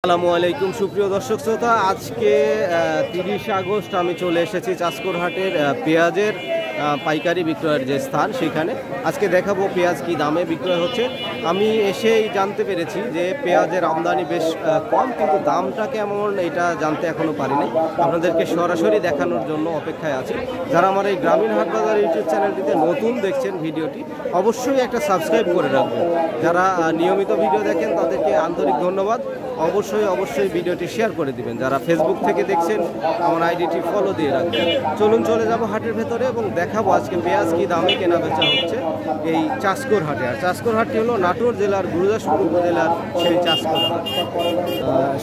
আসসালামু আলাইকুম সুপ্রিয় দর্শক শ্রোতা, আজকে 30 আগস্ট আমি চলে এসেছি চাষকর হাটের পেঁয়াজের পাইকারি বিক্রয়ের যে স্থান সেখানে। আজকে দেখাবো পেঁয়াজ কি দামে বিক্রয় হচ্ছে। আমি এসেই জানতে পেরেছি যে পেঁয়াজের আমদানি বেশ কম, কিন্তু দামটা কেমন এটা জানতে এখনও পারিনি। আপনাদেরকে সরাসরি দেখানোর জন্য অপেক্ষায় আছি। যারা আমার এই গ্রামীণ হাট বাজার ইউটিউব চ্যানেলটিতে নতুন দেখছেন ভিডিওটি, অবশ্যই একটা সাবস্ক্রাইব করে রাখবেন। যারা নিয়মিত ভিডিও দেখেন তাদেরকে আন্তরিক ধন্যবাদ। অবশ্যই ভিডিওটি শেয়ার করে দিবেন। যারা ফেসবুক থেকে দেখছেন আমার আইডিটি ফলো দিয়ে রাখবেন। চলুন চলে যাব হাটের ভেতরে এবং দেখাবো আজকে পেঁয়াজ কি দামে কেনা বেচা হচ্ছে এই চাষকর হাটে। আর চাষকর হাটটি হলো নাটোর জেলার গুরুদাসপুর উপজেলার সেই চাষকর হাট।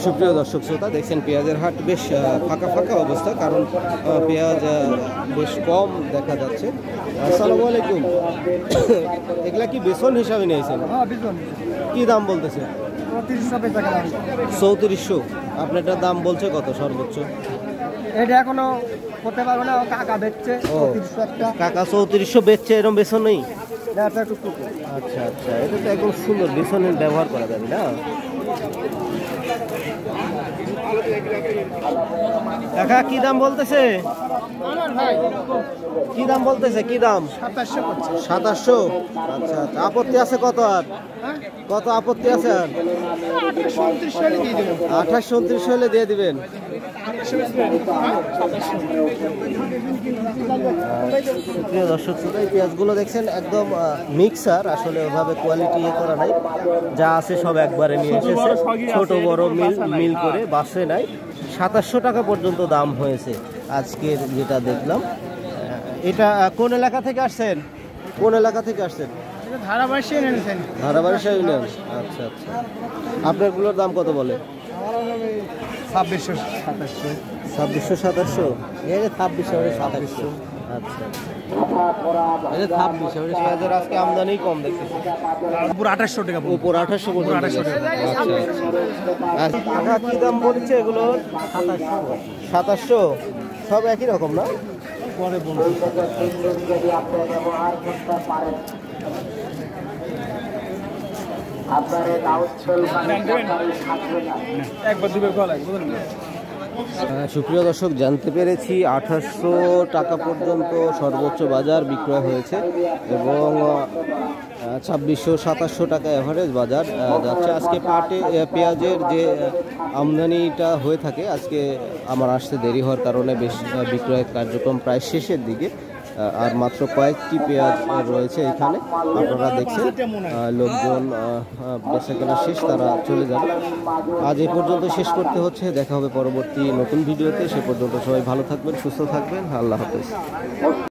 সুপ্রিয় দর্শক শ্রোতা, দেখছেন পেঁয়াজের হাট বেশ ফাঁকা অবস্থা, কারণ পেঁয়াজ বেশ কম দেখা যাচ্ছে। আসসালামু আলাইকুম। এগুলা কি বেসন হিসাবে নিয়েছেন? কি দাম বলতেছে? 3400। আপনারটার দাম বলছে কত সর্বোচ্চ? এটা এখনো করতে পারবো না, কাকা বেচছে 3400 একটা। কাকা 3400 বেচছে, এরকম বেসন নেই? আচ্ছা, এটা তো একদম সুন্দর, বেসনের ব্যবহার করা যাবে না? কাকা কি দাম বলতেছে? কি দাম বলতেছে? কি দাম? 2700। আচ্ছা, আপত্তি আছে কত? আর কত আপত্তি আছে? আর 28-29 হলে দিয়ে দিবেন। প্রিয় দর্শক শ্রোতা, এই পেঁয়াজগুলো দেখছেন একদম মিক্সার, আসলে ওভাবে কোয়ালিটি করা নাই, যা আছে সব একবারে নিয়ে এসেছে, ছোট বড় মিল করে বাসে নাই। 2700 টাকা পর্যন্ত দাম হয়েছে আজকের যেটা দেখলাম। এটা কোন এলাকা থেকে আসছেন? ধারাবাড়িশা ইউনিয়ন। আচ্ছা, আপনারগুলোর দাম কত বলে? 2600-2700। আচ্ছা, আজকে আমদানি কম দেখতেছি। উপর 2800 টাকা। উপর 2800 পর্যন্ত। আচ্ছা, কি দাম বলছে এগুলো? 2700। সব একই রকম না? পরে বলুন। সুপ্রিয় দর্শক, জানতে পেরেছি 2800 টাকা পর্যন্ত সর্বোচ্চ বাজার বিক্রয় হয়েছে এবং 2600-2700 টাকা এভারেজ বাজার যাচ্ছে। আজকে পাটে পেঁয়াজের যে আমদানিটা হয়ে থাকে, আজকে আমার আসতে দেরি হওয়ার কারণে বেশ বিক্রয়ের কার্যক্রম প্রায় শেষের দিকে, আর মাত্র কয়েকটি পেঁয়াজ রয়েছে এখানে। আপনারা দেখছেন লোকজন বেচা কেনা শেষ, তারা চলে যাবে। আজ এই পর্যন্ত শেষ করতে হচ্ছে। দেখা হবে পরবর্তী নতুন ভিডিওতে। সে পর্যন্ত সবাই ভালো থাকবেন, সুস্থ থাকবেন। আল্লাহ হাফেজ।